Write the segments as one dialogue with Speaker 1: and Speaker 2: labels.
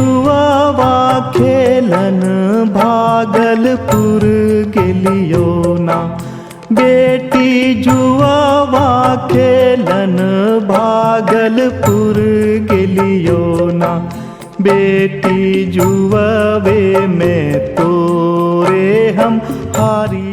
Speaker 1: जुआवा खेलन भागलपुर गेलियो ना। बेटी जुआवा खेलन भागलपुर गेलियो ना। बेटी जुआवे में तोरे हम हारी।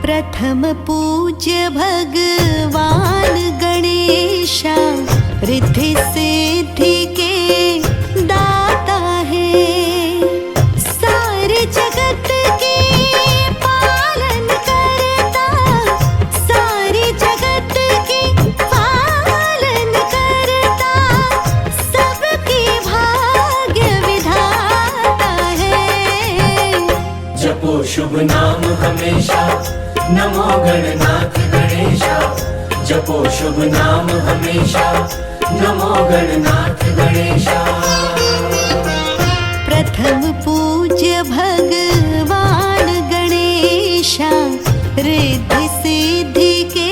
Speaker 2: प्रथम पूज्य भगवान गणेशा रिद्धि सिद्धि के दाता है। सारे जगत के पालन करता, सारे जगत के पालन करता, सबके भाग्य विधाता है।
Speaker 3: जपो शुभ नाम हमेशा, नमो गणनाथ गणेशा। जपो शुभ नाम हमेशा, नमो गणनाथ गणेशा।
Speaker 2: प्रथम पूज्य भगवान गणेशा रिद्धि सिद्धि के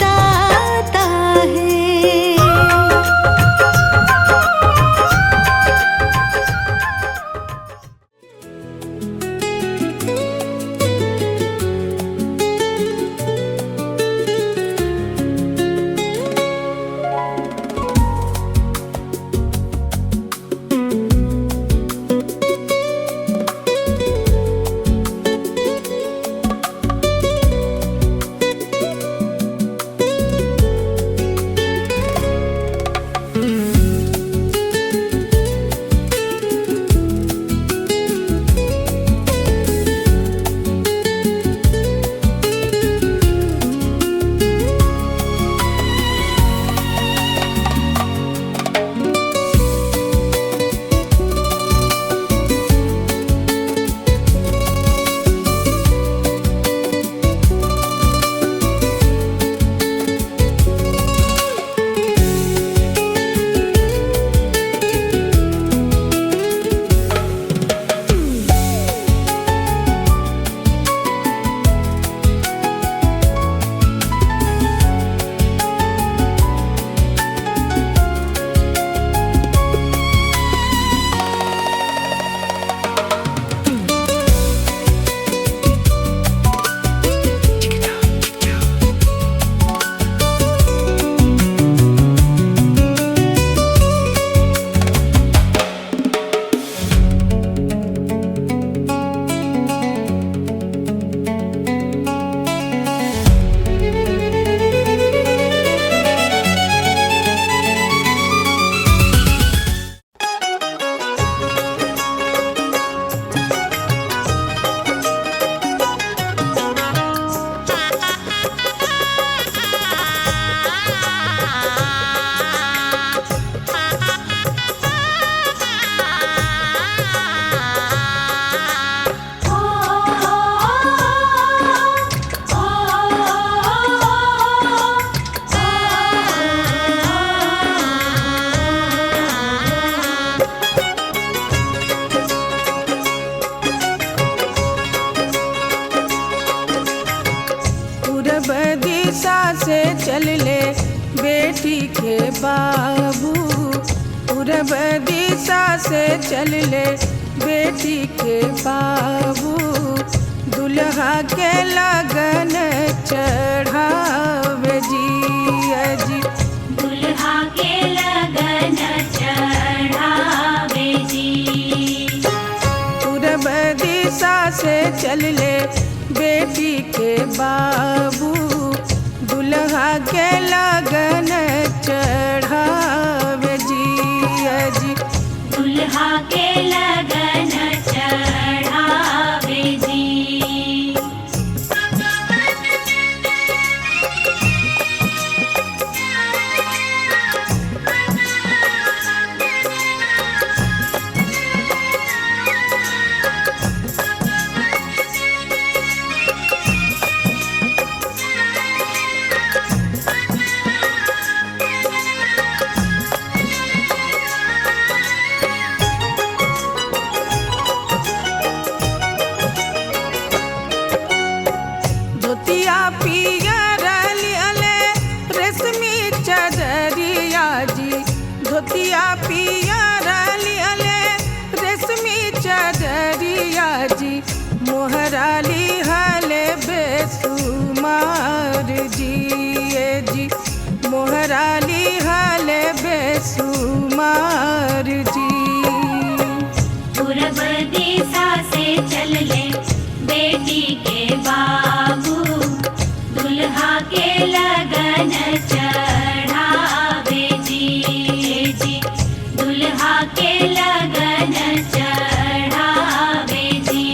Speaker 2: दाता है।
Speaker 4: से चल ले बेटी के बाबू, पूरब दिशा से चल ले बेटी के बाबू। दुल्हा के लगन चढ़ावे जी अजी,
Speaker 5: दुल्हा के लगन चढ़ावे जी।
Speaker 4: पूरब दिशा से चल ले बेटी के बाबू, दुल्हा के लगन चढ़ावे जी अजी।
Speaker 5: दुल्हा दुल्हा के लगन चढ़ावे जी।
Speaker 4: धोतिया पियर लियले रेशमी चदरिया जी, धोतिया पियर लियले रेशमी चदरिया जी, मोहरा लिहले बेसुमार जी ए जी, मोहरा लिहले बेसुमार जी।
Speaker 5: पूरब दिशा से चल ले बेटी के बाबू, दुल्हा के लगन चढ़ावे जी जी, दुल्हा के लगन चढ़ावे जी।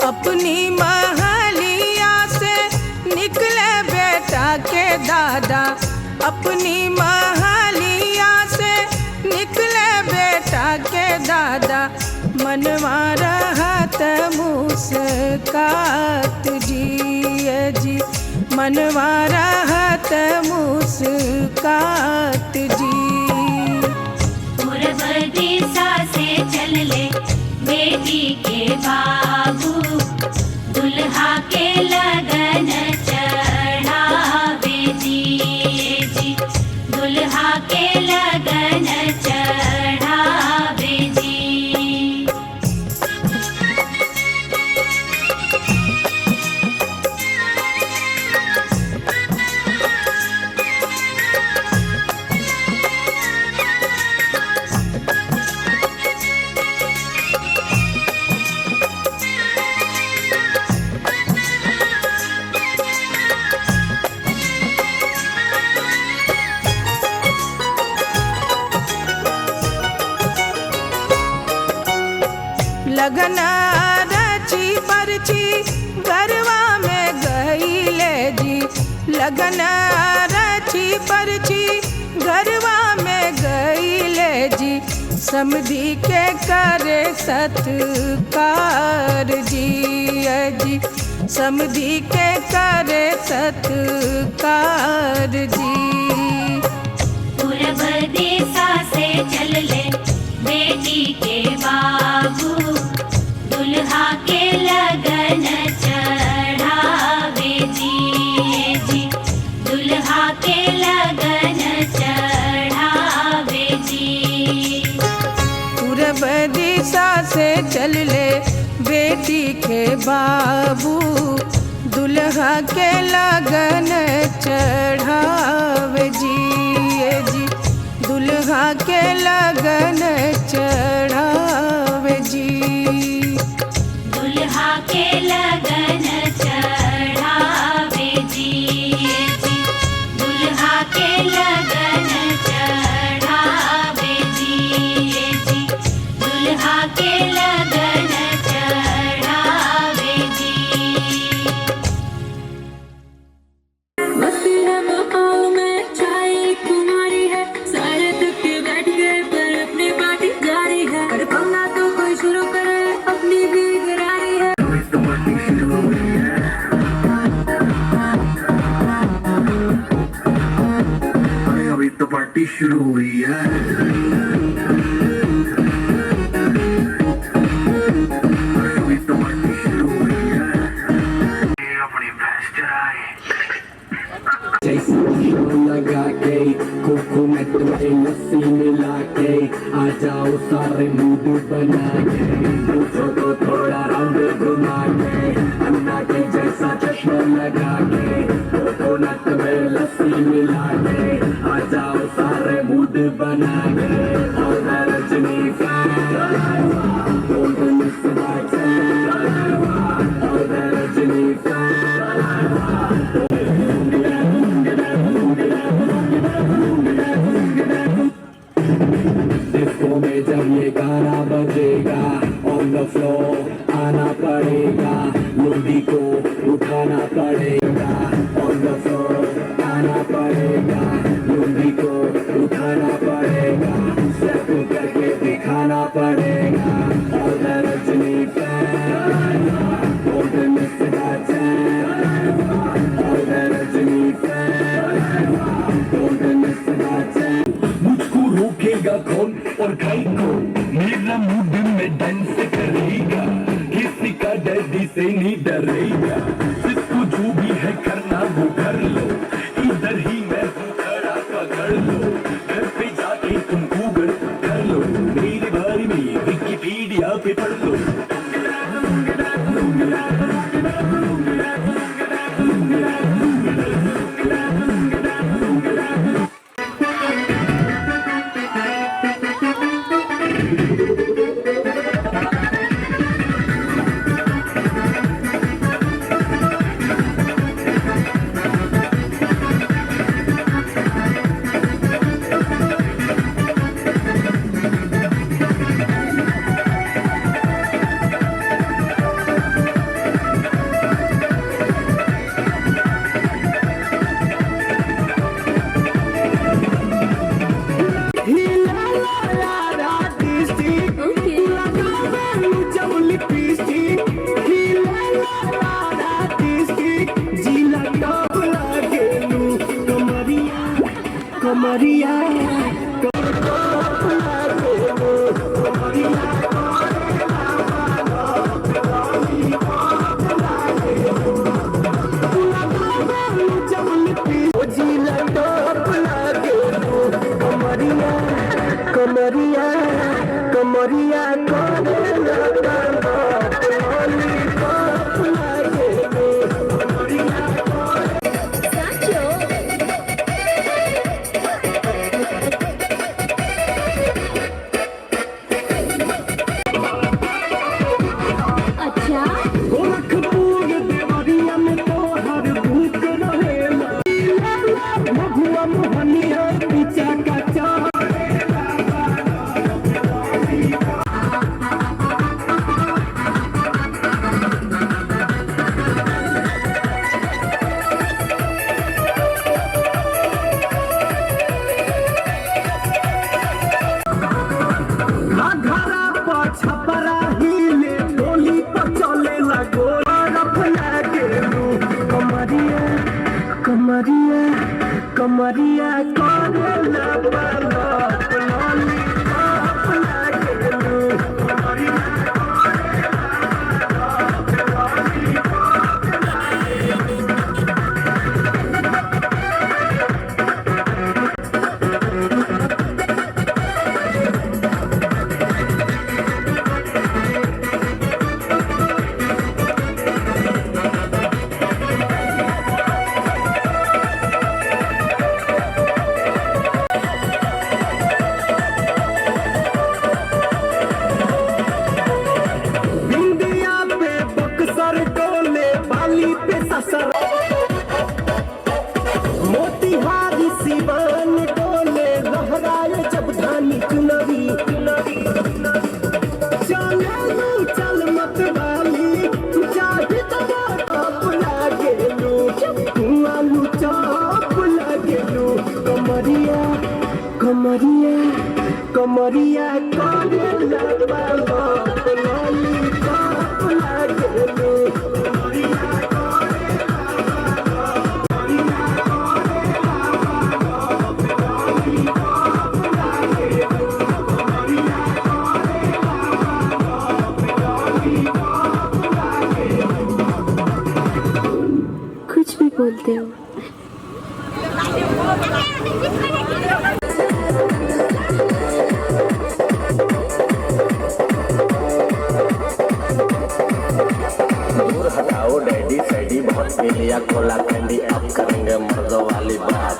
Speaker 4: अपनी महलिया से निकले बेटा के दादा, अपनी महलिया से निकले बेटा के दादा, मनवा रहत मुस्कात जी ए जी, मनवा रहत मुस्कात जी।
Speaker 5: पूरब दिशा से चल ले बेटी के बाबू, दुल्हा के लगन चढ़ावे जी जी, दुल्हा के लगन चढ़ावे जी।
Speaker 4: लगन रची परची गरवा में गईले जी, लगन रची परची गरवा में गईले जी, समधी के करे सत्कार जी ए जी, समधी के करे सत्कार जी।
Speaker 5: पूरब दिशा से चल ले बेटी के बाबू, दुल्हा के लगन चढ़ावे जी जी, दुल्हा के लगन चढ़ावे जी।
Speaker 4: पूरब दिशा से चल ले बेटी के बाबू, दुल्हा के लगन चढ़ावे जी ए जी, दुल्हा के लगन चढ़ावे जी।
Speaker 5: दुल्हा के लगन चढ़ावे जी जी, दुल्हा के लगन चढ़ावे जी जी, दुल्हा के लगन चढ़ावे जी।
Speaker 6: मस्ती है बहाव में चाय तुम्हारी है, सारे थक के बैठ गए पर अपनी पार्टी जारी है, अरे पंगा तो कोई शुरू करे अपनी भी गरारी है।
Speaker 3: अभी तो पार्टी शुरू हुई है। अभी तो पार्टी शुरू हुई है। अपनी भैंस चराए। जैसे लगा के कोकोनट में लस्सी मिला के आ जाओ सारे मूड बना के पूछो तो थोड़ा राउंड घुमा के अन्ना के जैसा चश्मा लगा के कोकोनट में लस्सी मिला के आ जाओ सारे मूड बना के और रजनी डिस्को में जब ये गाना बजेगा ऑन द फ्लोर आना पड़ेगा लुंगी को उठाना पड़ेगा ऑन द फ्लोर आना पड़ेगा लुंगी को उठाना पड़ेगा स्टेप करके दिखाना पड़ेगा और रजनी मुझको रोकेगा कौन और कई को मेरा मूड में डांस करेगा किसी का डैडी से नहीं डरेगा जिसको जो भी है करना वो कर लो इधर ही मैं हूँ खड़ा पकड़ लो घर पे जाके तुम गूगल कर लो मेरे बारे में विकिपीडिया पे पढ़ लो कमरिया कमरिया कमरिया गोरखपुर देवरिया में तो हर भूख रहेला महुआ मोहनिया पीछा का चा घरा पर छपरा हिले डोली पर चले लगो रफला गेलू कमरिया कमरिया कमरिया करे लपलप लॉलीपॉप लागेलू कमरिया मोतिहारी सिवान डोले लहराए जब धानी चुनरी चलू चल मत वाली चाहे आप लागेलू आलू चाप लागेलू कमरिया कमरिया कमरिया करे लपलप लॉलीपॉप लागेलू
Speaker 6: कुछ भी बोलते हो
Speaker 3: दूर हटाओ डैडी सैडी बहुत पी लिया कोला कैंडी अब करेंगे मर्दों वाली बात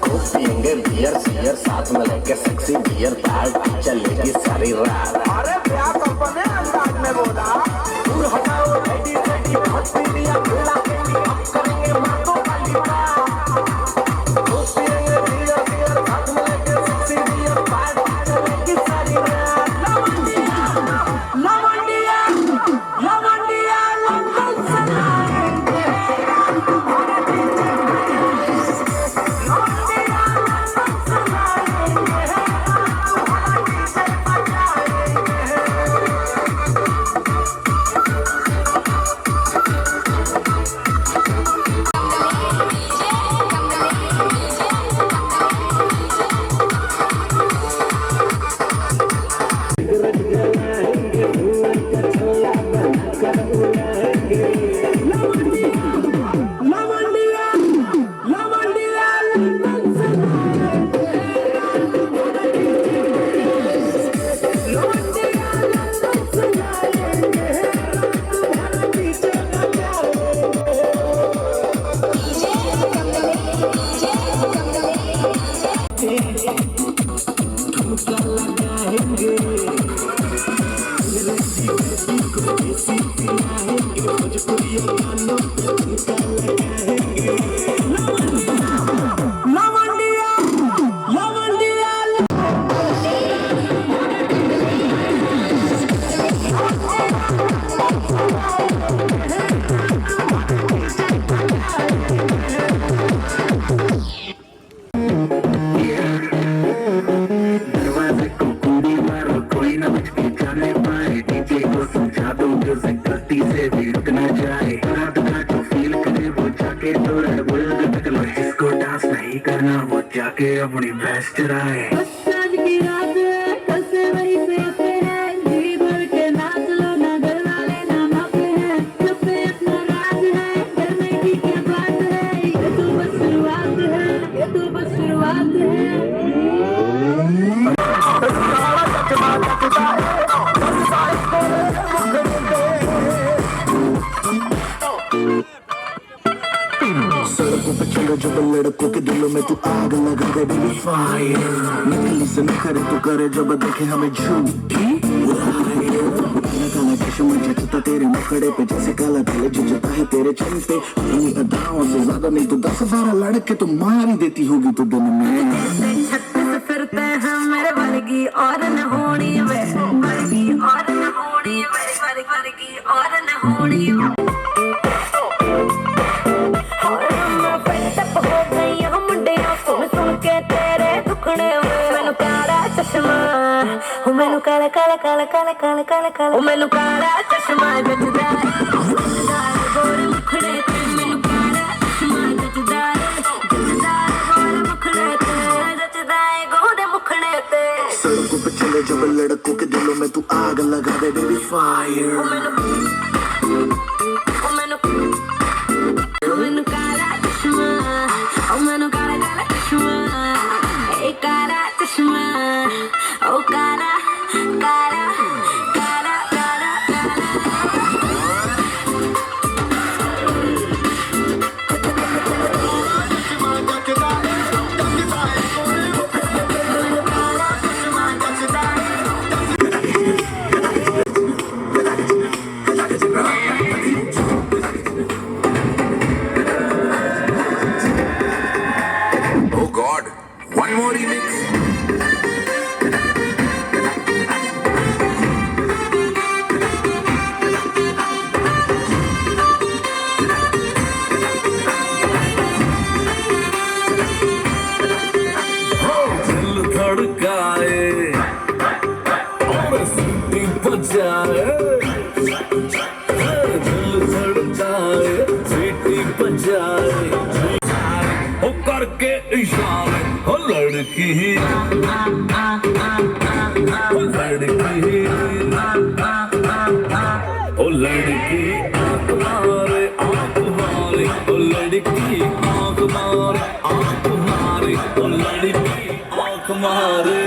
Speaker 3: खूब पियेंगे बियर सियर साथ में लेके सेक्सी बियर पार्टी चलेगी सारी रात अरे क्या कंपनी अंदाज में बोला दूर हटाओ डैडी सैडी बहुत पी लिया कोला कैंडी अब करेंगे मर्दों वाली बात खूब पियेंगे बियर सियर साथ में लेके सेक्सी बियर पार्टी चलेगी सारी रात
Speaker 7: जाके अपनी भैंस चराए
Speaker 6: आज की रात है कल से वही से पे है जी भर के नाच लो ना घर वाले ना मापे हैं सब पे अपना राज है करने की क्या बात है ये तो बस शुरुआत है ये तो बस शुरुआत
Speaker 7: सड़कों पे चलो जब लड़कों के दिलों में तू आग लगा दे बेबी फायर निकली से नखरे तू करे जब देखे हमें झूठी काला चश्मा जचता तेरे मुखड़े पे जैसे काला तिल जचता है तेरे चेहरे पे अपनी अदाओं से ज्यादा नहीं तो 10,000 लड़के तो मार ही देती होगी तू दिन में
Speaker 6: छत से फिरते हैं मेरे वर्गी और न होनी वे वर्गी और न होनी मेरे वर्गी और न होनी मैनू काला काला काला काला काला काला काला मैनू काला चश्मा जचदा गोरे मुखड़े ते मैनू काला चश्मा जचदा गोरे मुखड़े ते जचदा गोरे मुखड़े ते
Speaker 7: सड़कों पे चले जब लड़कों के दिलों में तू आग लगा दे बेबी फायर
Speaker 6: मैनू काला चश्मा मैनू काला काला चश्मा काला चश्मा ओ काला काला काला काला
Speaker 7: Oh God, one more remix.
Speaker 8: करके इशारे हो लड़की ओ लड़की आंख मारे ओ लड़की आंख मारे ओ लड़की आंख मारे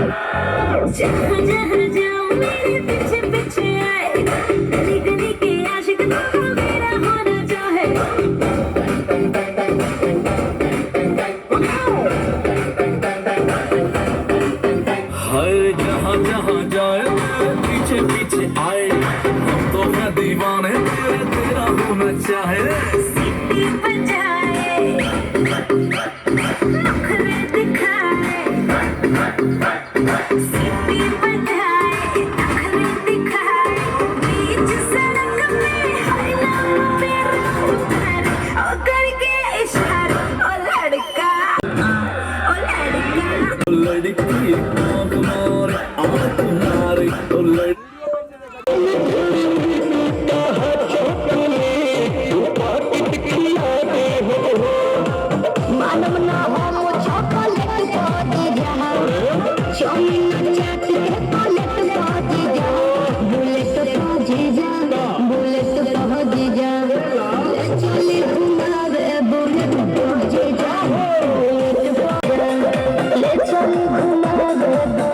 Speaker 6: जहाँ जहाँ जाऊँ मेरे पीछे पीछे आए, गली गली के आशिक तो मेरा होना चाहे।
Speaker 8: हाय जहाँ जहाँ जाए तेरे पीछे पीछे आए हम तो है दीवाने तेरे तेरा होना चाहे
Speaker 6: सीटी बजाए, नखरे दिखाए, सीटी बजाए, नखरे दिखाए, बीच सड़क में हर नाम पे उतारे, ओ करके इशारा, ओ लड़का, ओ लड़का।
Speaker 8: ओ लड़की आंख मारे आंख मारे ओ लड़की
Speaker 6: मानव ना हो चॉकलेट पाती जहाँ चौमिन चाट के पालेट पाती जहाँ बुलेट पाती जा बुलेट पाती जा ले चली घुमावे बुलेट पाती जा ले चली घुमावे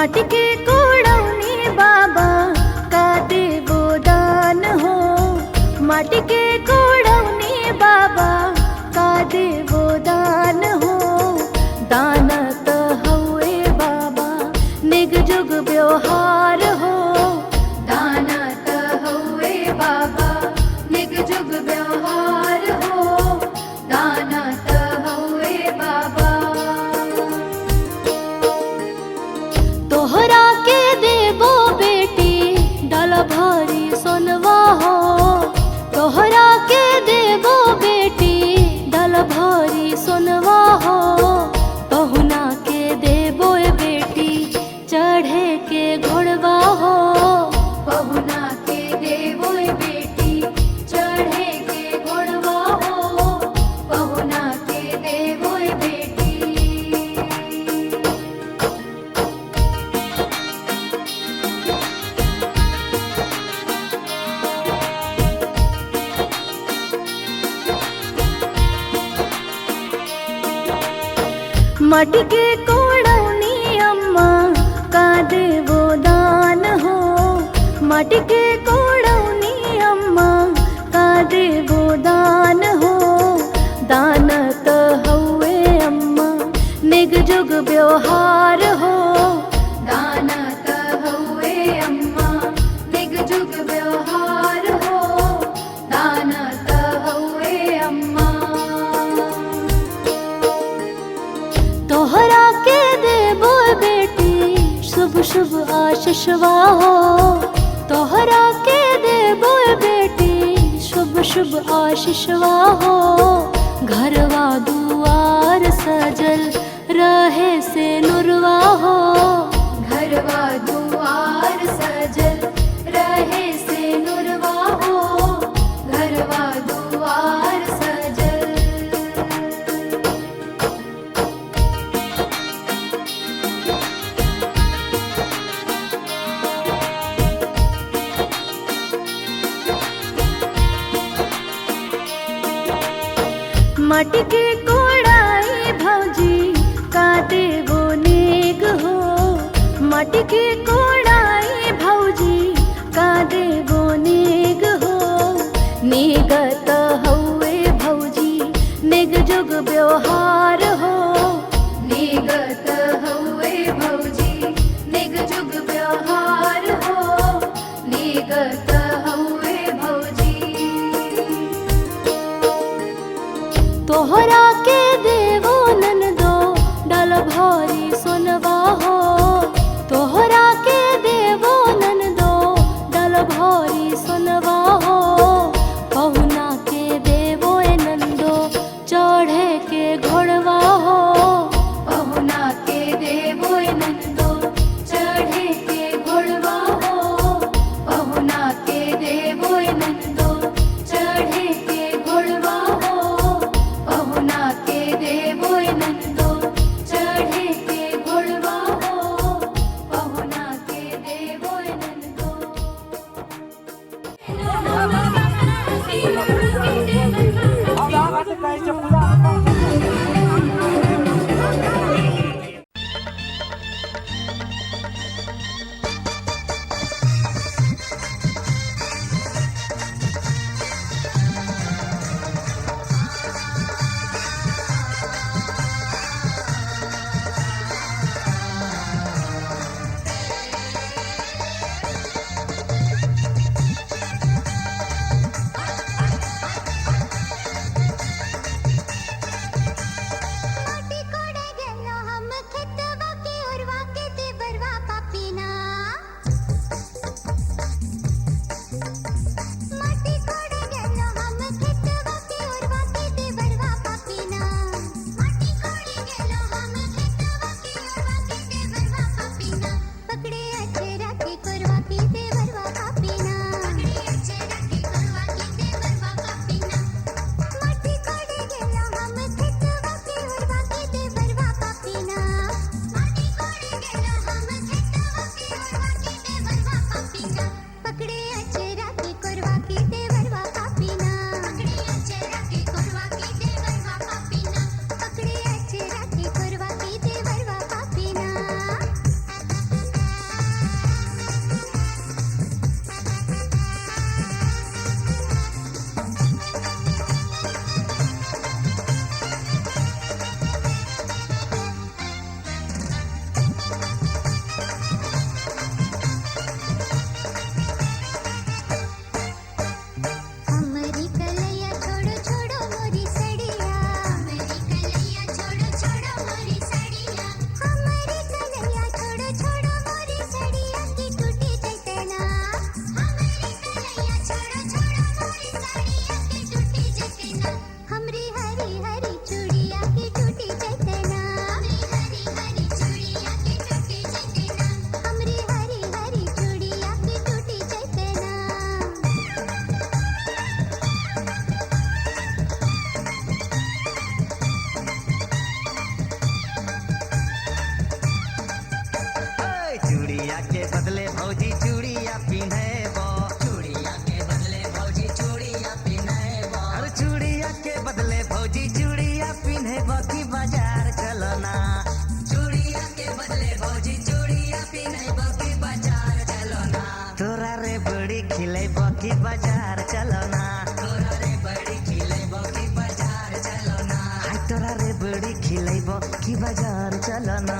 Speaker 2: माटी के कोड़ौनी बाबा का देवो दान हो। माटी के कोड़ौनी बाबा का देवो दान हो। दानत हउए बाबा निग जुग व्यवहार हो। दानत हउए बाबा निग जुग व्यवहार हो। दानत हउए बाबा तोहरा के देबो बेटी डाल भरी सोनवा हो। तोहरा के देबो बेटी डाल भरी सोनवा हो। पहुना के देबो बेटी चढ़े के घोड़वा हो। पहुना के देबो बेटी चढ़े के घोड़वा हो। पहुना के देबो बेटी माटी के कोड़ौनी अम्मा का देवो दान हो। माटी के कोड़ौनी अम्मा का देवो दान हो। दानत हउए अम्मा निग जुग व्यवहार हो। दानत हउए अम्मा निग जुग व्यवहार हो। दानत हउए अम्मा तोहरा के देबो बेटी शुभ शुभ आशीषवा हो। तोहरा के देबो बेटी शुभ शुभ आशीषवा हो। घरवा दुआर सजल रहे से नुरवा हो। घरवा दुआर सजल रहे से नुरवा हो। घरवा दुआर सजल माटी के कोड़ाई भौजी का देवो नेग हो। माटी के कोड़ाई भौजी का देवो नेग हो। नेगत हउए भौजी निग जुग व्यवहार हो। नेगत हउए भौजी निग जुग व्यवहार हो। नेगत हउए भौजी तोहरा के देवो ननदो डाल भरी सोनवा हो। तोहरा के देवो ननदो डाल भरी सोनवा हो। पहुना के देवो नंदो चढ़े के घोड़वा हो। पहुना के देवो नंदो चढ़े के घोड़वा हो। पहुना के देवो नंदो चढ़े के घोड़वा हो। पहुना के देवो नंदो चढ़े के घोड़वा हो। पहुना के देवो नंदो
Speaker 9: बाजार चलो ना, तोरा रे बड़ी खिलेबो की बाजार चलो ना, तोरा रे बड़ी खिलेबो की बाजार चलो ना।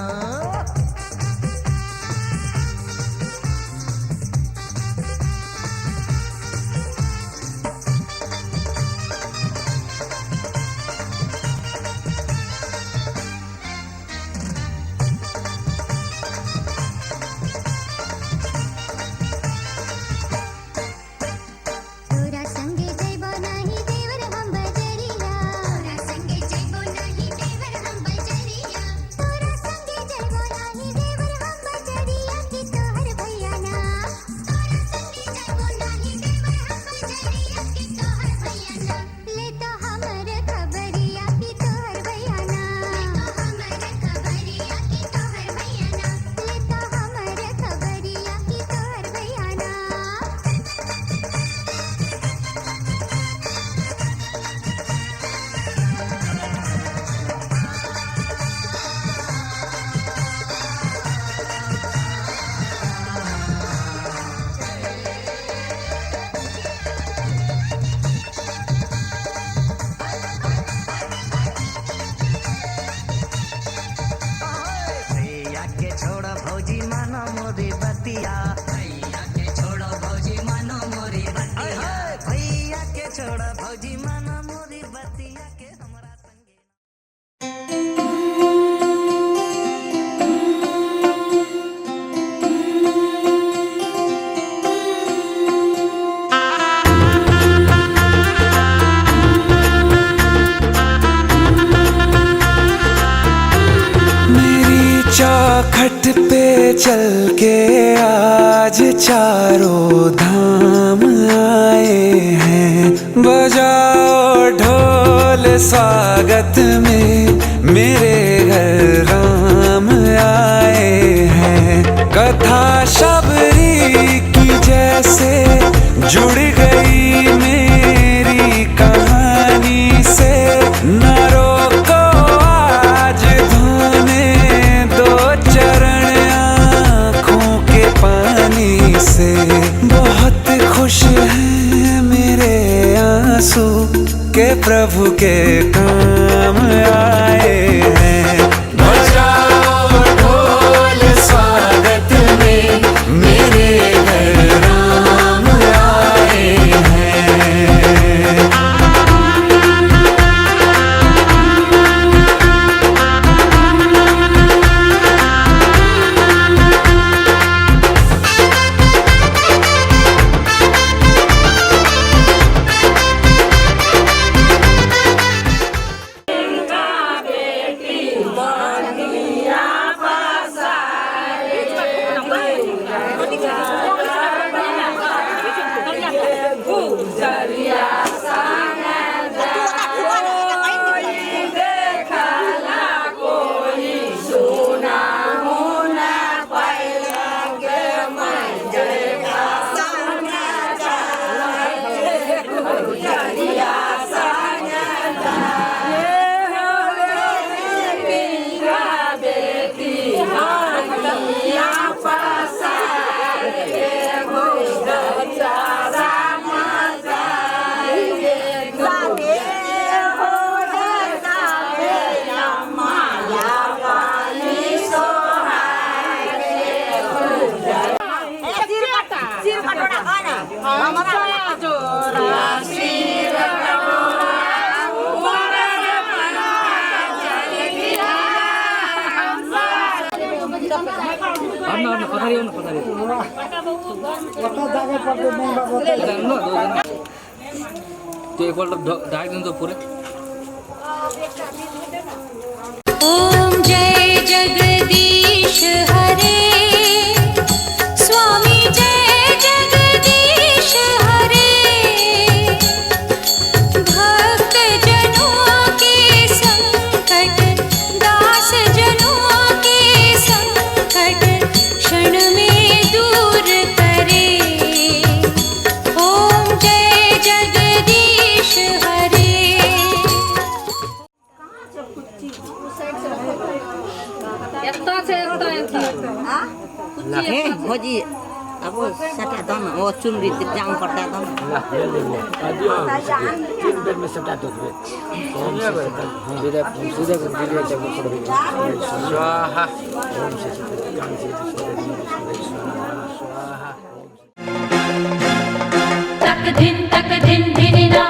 Speaker 10: चौखट पे चल के आज चारों धाम आए हैं, बजाओ ढोल स्वागत में मेरे घर राम आए हैं। कथा शबरी की जैसे जुड़ गई मेरी कहानी से, न रोको आज धोने दो चरण आँखों के पानी से। बहुत खुश हैं मेरे आंसू के प्रभु के काम आए हैं। बजाओ ढोल स्वागत में मेरे घर राम आए हैं।
Speaker 2: ओम जय जगदीश हरे, स्वामी जय जगदीश हरे। भक्त जनों के संकट, दास जनों के संकट क्षण में दूर करे। ओम जय जगदीश हरे।
Speaker 11: भोजी अब सटा दो ना वो चुनरी जाम पड़ता दो ना
Speaker 3: ले लेंगे आदियो 3 दिन में सटा दो सीधे स्वाहा ओम से ज्ञान से स्वाहा
Speaker 5: तक दिन धिनिना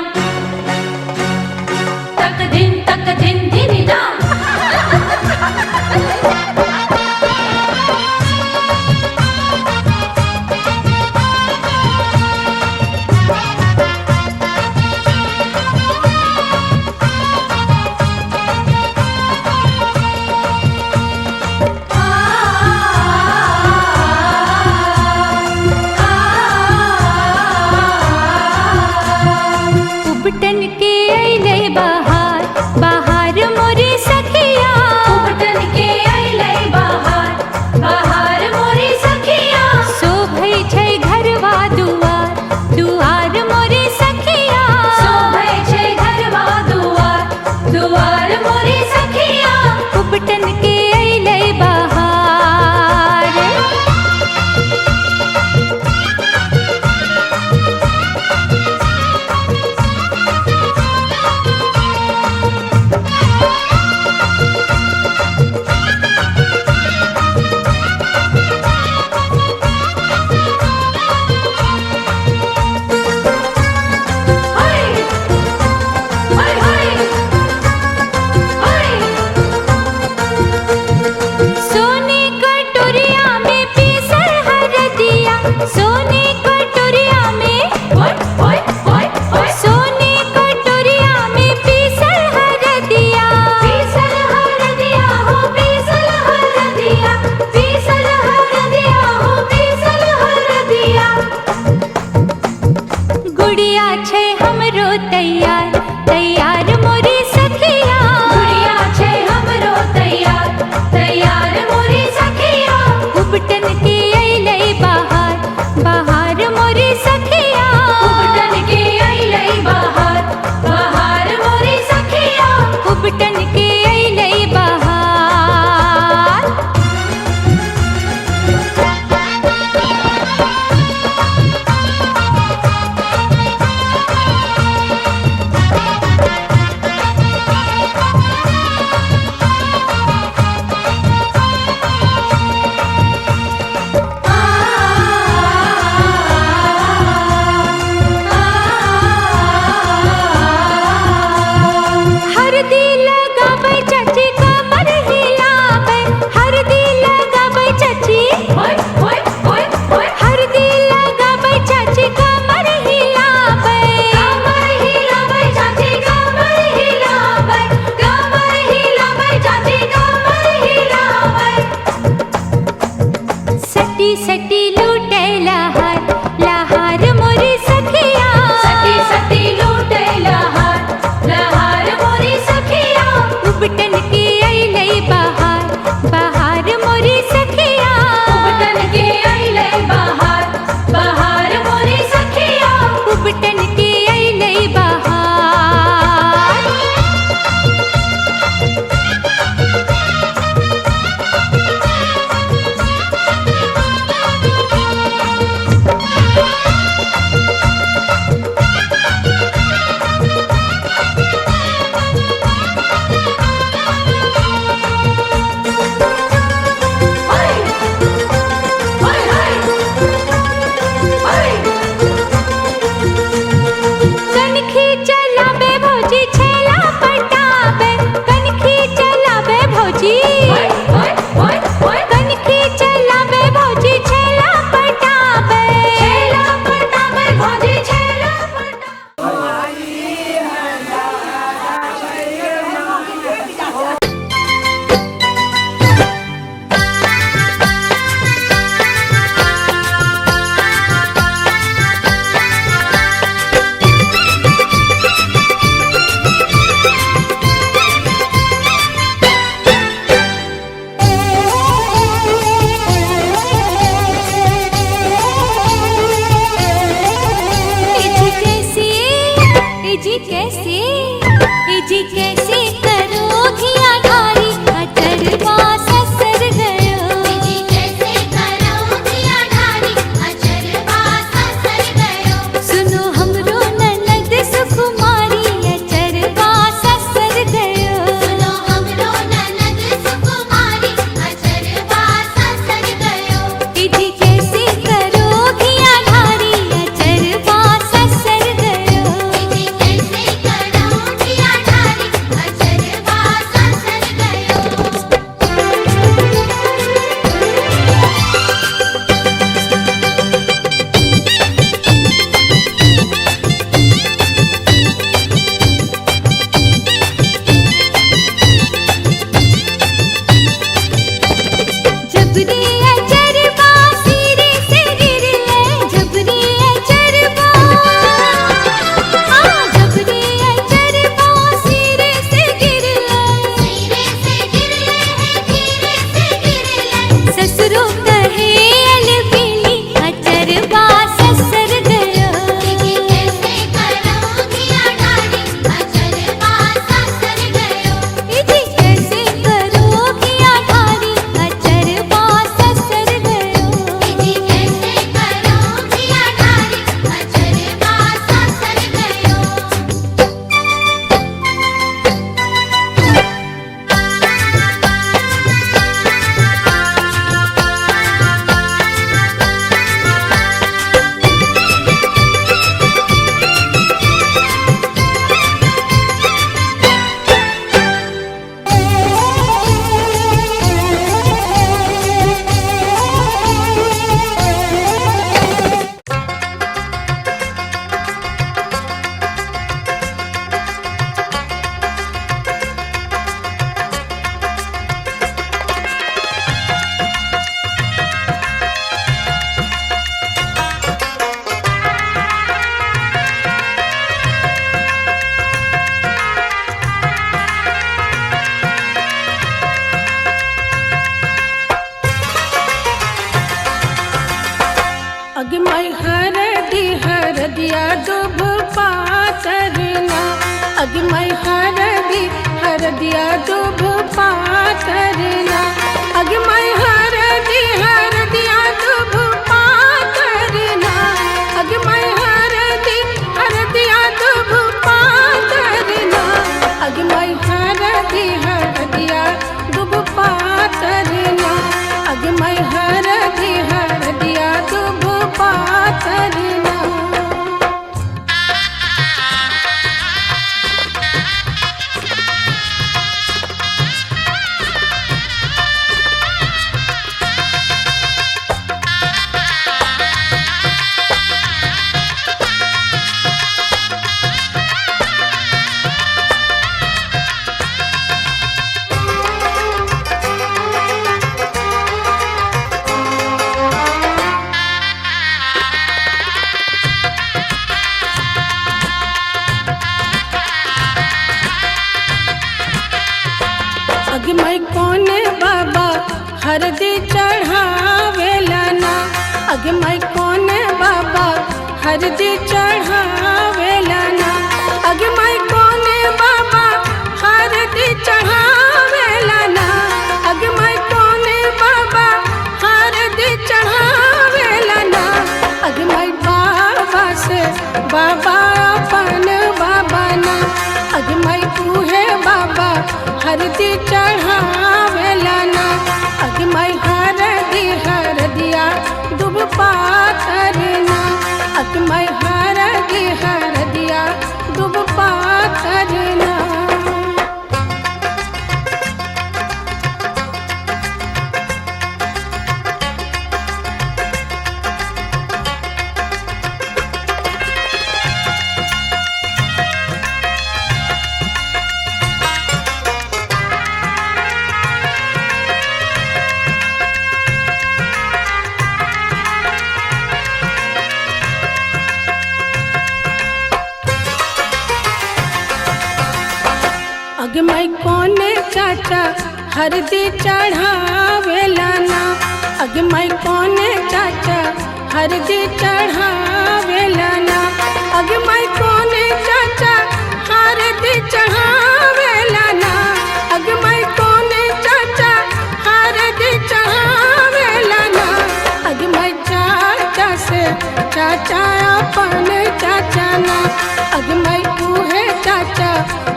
Speaker 5: तक दिन धिनिना
Speaker 2: उपटन के अइले बहार बहार मोरी सखिया
Speaker 5: उपटन के अइले बहार बहार मोरी सखिया
Speaker 2: शोभै छै घरवा दुआर दुआर मोरी सखिया
Speaker 5: शोभै छै घरवा दुआर दुआर मोरी सखिया
Speaker 2: उपटन के अइले बहार सोने कटोरिया में पीसल हरदिया सोने कटोरिया में सोने कटोरिया में पीसल हरदिया
Speaker 5: पीसल हरदिया हो पीसल हरदिया पीसल हरदिया हो पीसल हरदिया
Speaker 2: गुड़िया छै हमरो तैयार तैयार मोरी सखिया
Speaker 5: गुड़िया छै हमरो तैयार तैयार मोरी सखिया
Speaker 2: उपटन के अइले बहार बहार मोरी सखिया
Speaker 5: उपटन के अइले बहार बहार मोरी सखिया
Speaker 2: उपटन के अइले बहार हरदी लगाबै चाची कमर हिलाबै हरदी लगाबै चाची
Speaker 5: होय होय होय होय
Speaker 2: हरदी लगाबै चाची कमर हिलाबै
Speaker 5: कमर हिलाबै चाची कमर हिलाबै कमर हिलाबै चाची कमर हिलाबै
Speaker 2: सटी सटी लूटे लहार लहार मोरी सखिया
Speaker 5: सती सती लूटे लहार लहार मोरी सखिया
Speaker 2: उपटन के अइले बहार बहार मोरी सखिया
Speaker 5: उपटन के अइले बहार बहार मोरी सखिया
Speaker 2: उपटन के अइले बहार
Speaker 5: होय होय होय
Speaker 2: कनखी चलाबे भौजी छेला पटाबे कनखी चलाबे भौजी
Speaker 5: होय होय होय होय
Speaker 2: कनखी चलाबे भौजी छेला पटाबे
Speaker 5: छेला पटाबै भौजी छेला
Speaker 2: जी कैसे करोगी अडारी अचरवा ससर गयो
Speaker 5: जी कैसे करोगी अडारी अचर
Speaker 4: हरदिया दुभ पातरना अग मैं हरदिया दुभ पातरना अग मैं हरदिया दुभ पातरना अग मैं हरदिया दुभ पातरना अग मैं हरदिया दुभ पातरना। अग मैं कोने बाबा हरदी चढ़ावेला ना अग मैं कोने बाबा हरदी चढ़ावेला ना अग मैं कोने बाबा हरदी चढ़ावेला ना अग मैं कोने बाबा हरदी चढ़ावेला ना अग मैं बाबा से बाबा अपन बाबा ना अग मैं तूहे बाबा हरदी चढ़ावेला ना अग मैं हरदिया दुभ पातरना अग मैं हरदिया दुभ पातरना। अग मैं कोने चाचा हरदी चढ़ावेला ना अग मैं कोने चाचा हरदी चढ़ावेला ना अग मैं कोने चाचा हरदी चढ़ावेला ना अग मैं कोने चाचा हरदी चढ़ावेला ना अग मैं चाचा से चाचा अपन चाचा ना अग मैं तूहे चाचा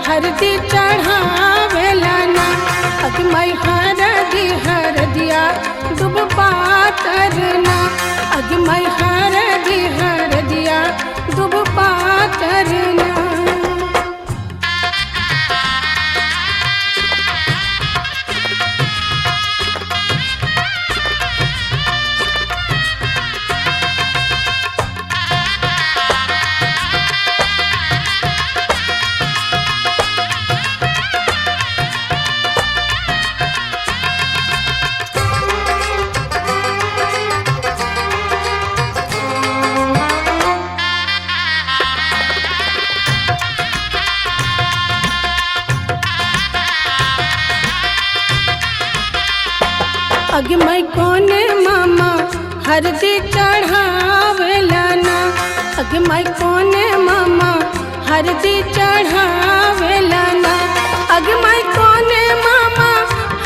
Speaker 4: हरदी चढ़ावेला ना अग मैं हरदिया दुभ पातरना अग मैं हरदिया दुभ पातरना। अग मैं कोने मामा हरदी चढ़ावेला ना अग मैं कोने मामा हरदी चढ़ावेला ना अग मैं कोने मामा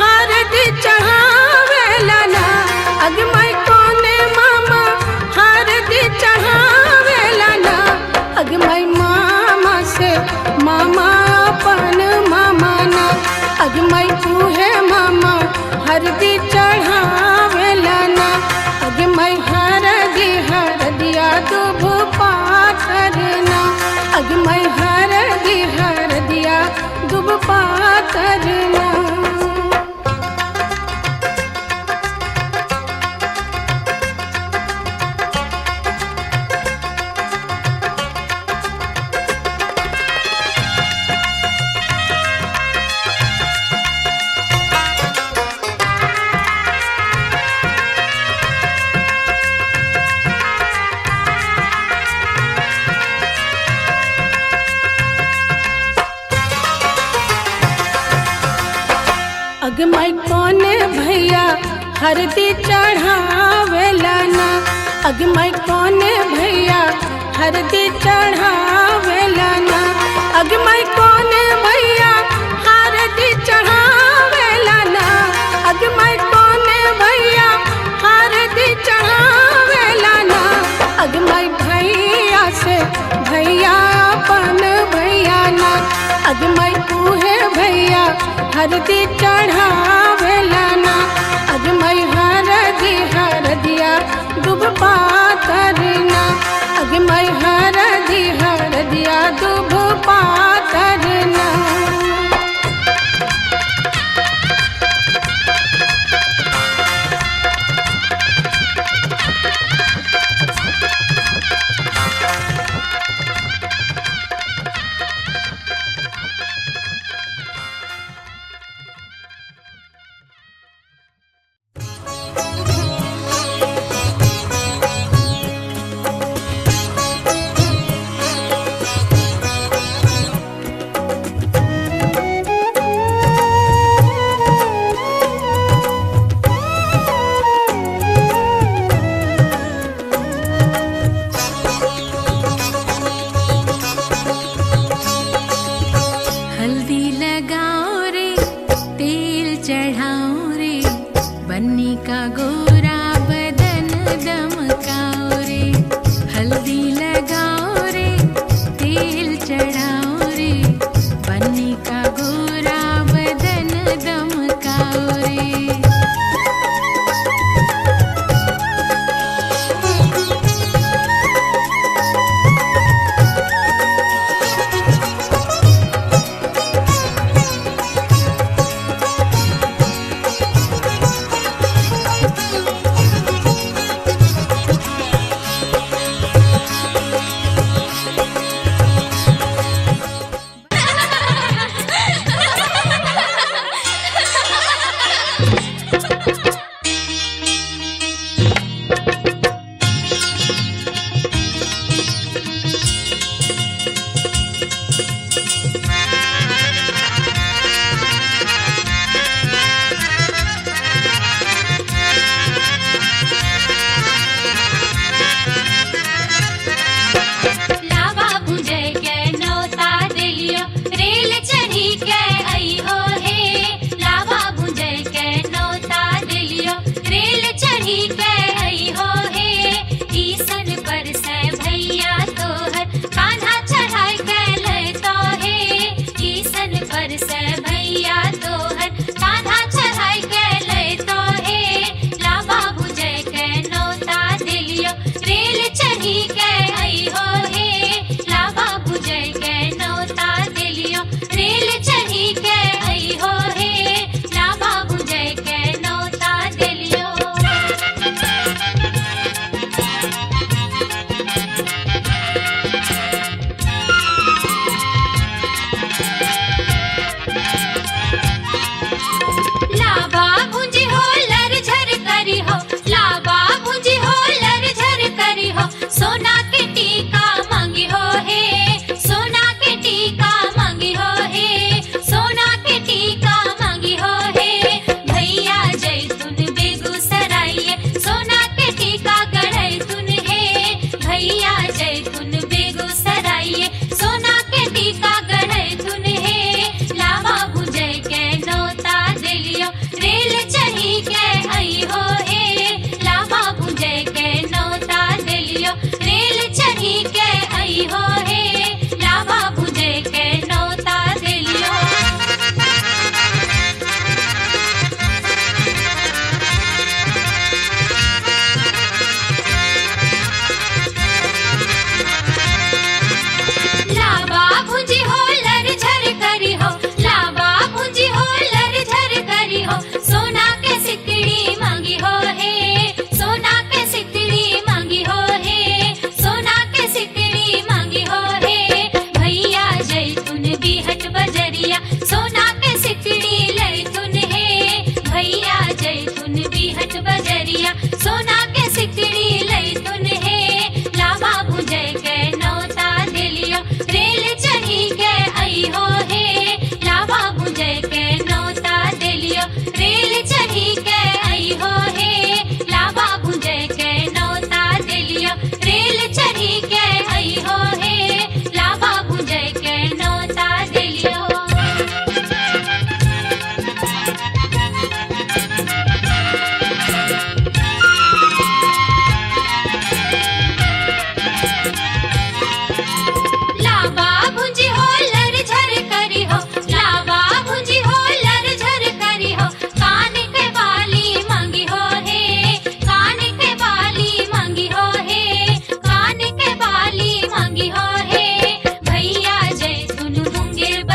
Speaker 4: हरदी चढ़ावेला ना अग मैं कोने मामा हरदी चढ़ावेला ना अग मैं मामा से मामा अपन मामा ना अग मैं तूहे मामा हरदी चढ़ावेला ना अग मैं हरदिया दुभ पातरना अग मैं हरदिया दुभ पातरना। अग मैं कोने भैया हरदी चढ़ावेला ना अग मैं कोने भैया हरदी चढ़ावेला ना अग मैं कोने भैया हरदी हरदी चढ़ावेला ना अग मई हरदिया दुब पातरना अग मई हरदिया दुब पातरना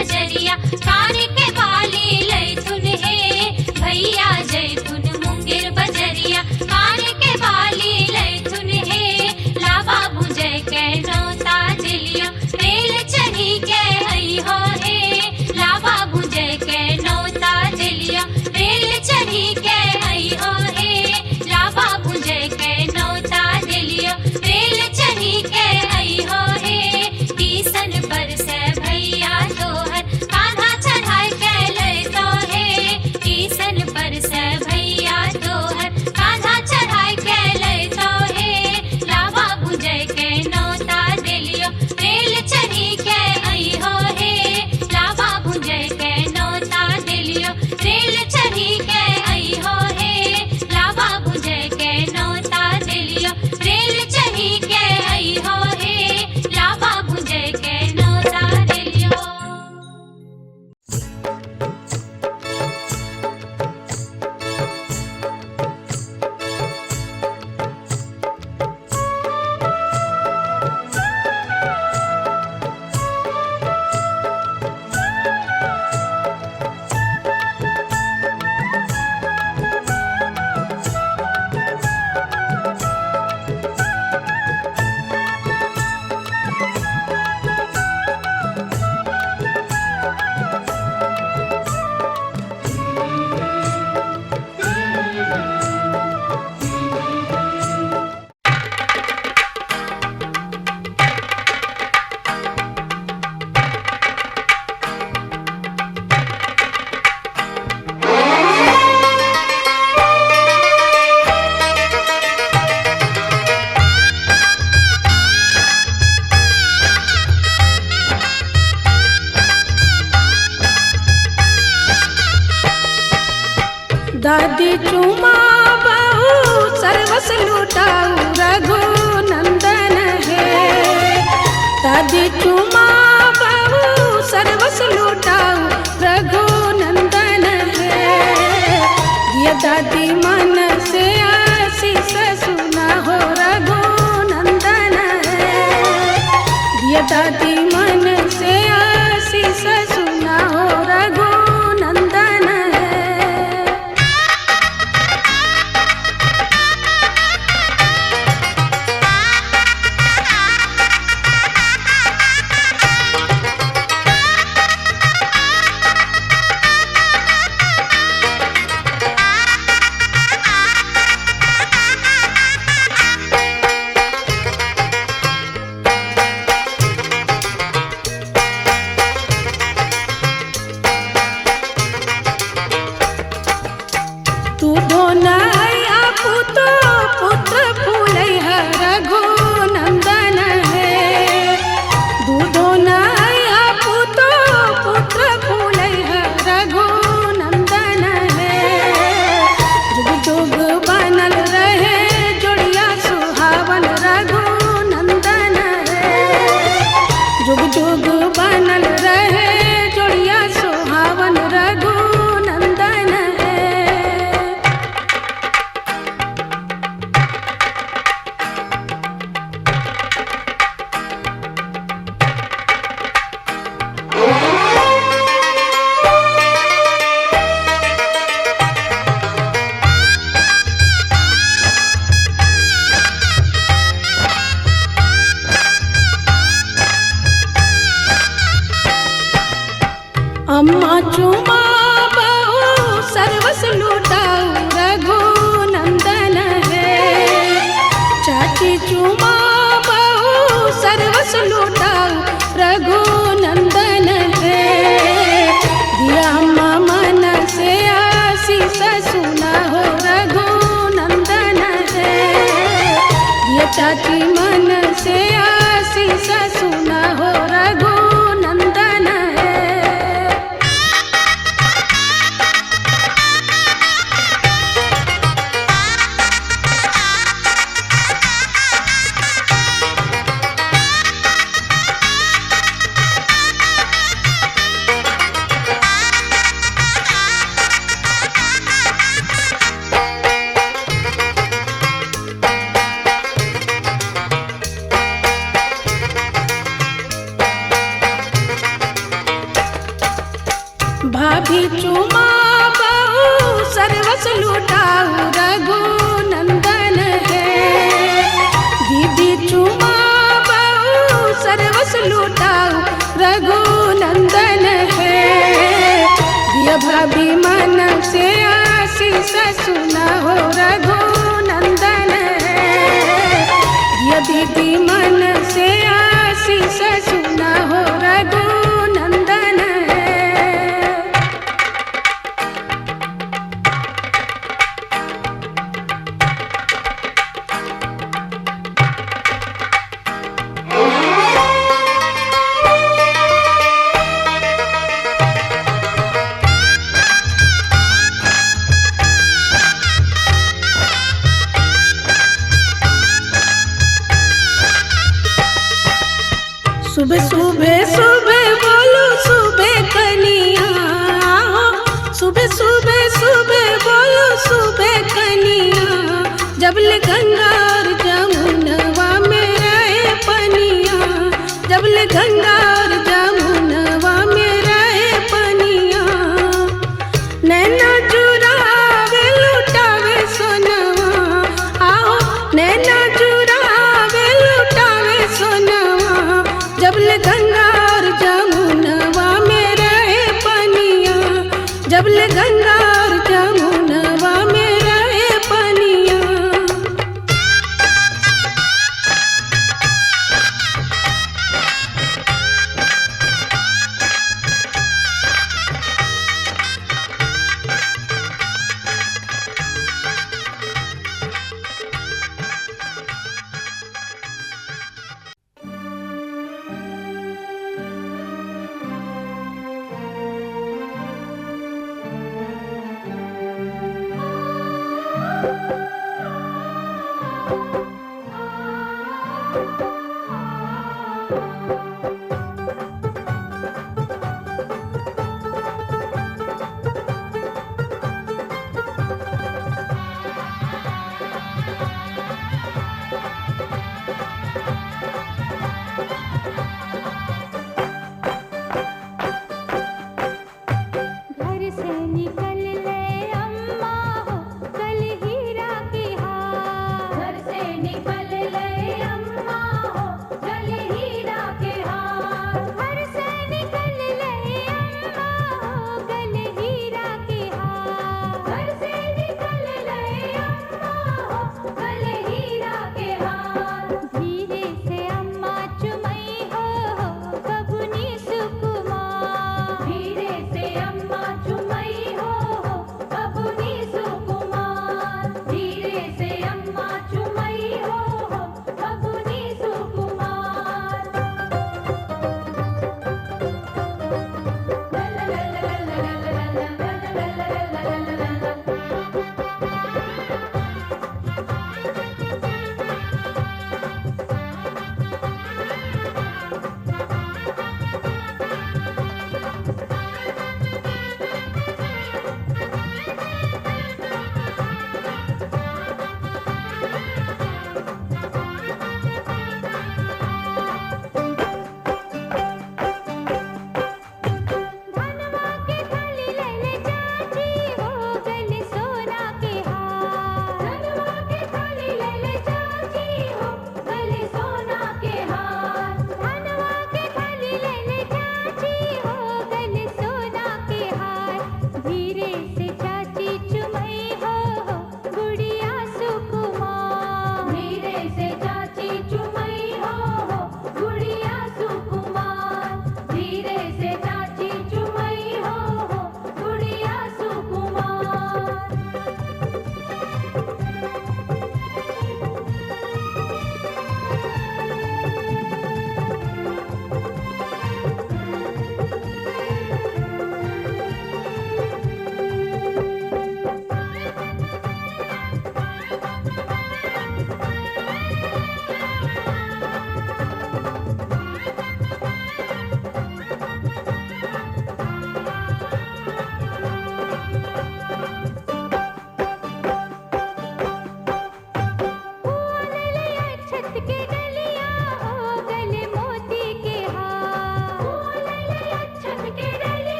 Speaker 2: बजरिया कान के बाली लैथुन हे भैया जैथुन मुंगेर बजरिया कान के बाली लैथुन हे लावा भुजय के नौता दिलिया रेल चढ़ी के हई हो हे लावा भुजय के नौता दिलिया रेल चढ़ी के हई हो हे लावा भुजय के नौता दिलिया रेल चढ़ी के हई हो हे टीसन पर से भैया तोहर कान्हा चढ़ाई के ले तो हे टीसन पर से भैया तोहर कान्हा चढ़ाई के ले तो हे लावा भुजय के नौता दिलियो रेल चढ़ी के आई हो हे लावा भुजय के नौता दिलियो रेल चढ़ी के आई हो हे लावा भुजय के नौता दिलियो रेल चढ़ी के आई हो हे लावा भुजय के नौता दिलियो।
Speaker 4: दादी चुमा बहु सर्वस लुटाऊ रघुनंदन है दादी चुमा बहु सर्वस लुटाऊ रघुनंदन है ये दादी मन से आशीष सुना हो रघुनंदन है ये दादी मन से आशीष सुना हो रघुनंदन है। तू धोनैया पुतो पुत्र फूलै रघुनंदन है दूधो नैया पुतो पुत्र फूलै रघुनंदन है जुग जुग बनल रहे जोड़िया सुहावन रघुनंदन है जुग जुग बनल रहे जोड़िया सुहावन रघुनंदन है। अम्मा चुमा बहु सर्वस लुटाऊ रघुनंदन है चाची चुमा बहु सर्वस लुटाऊ रघुनंदन है दिया अम्मा मन से आशीष सुना हो रघुनंदन है दिया चाची मन से आशीष सुना हो रघुनंदन है। भाभी चुमा बहु सर्वस लुटाऊ रघुनंदन है। दीदी चुमा बहु सर्वस लुटाऊ रघुनंदन है। दिया भाभी मन से आशीष सुना हो रघु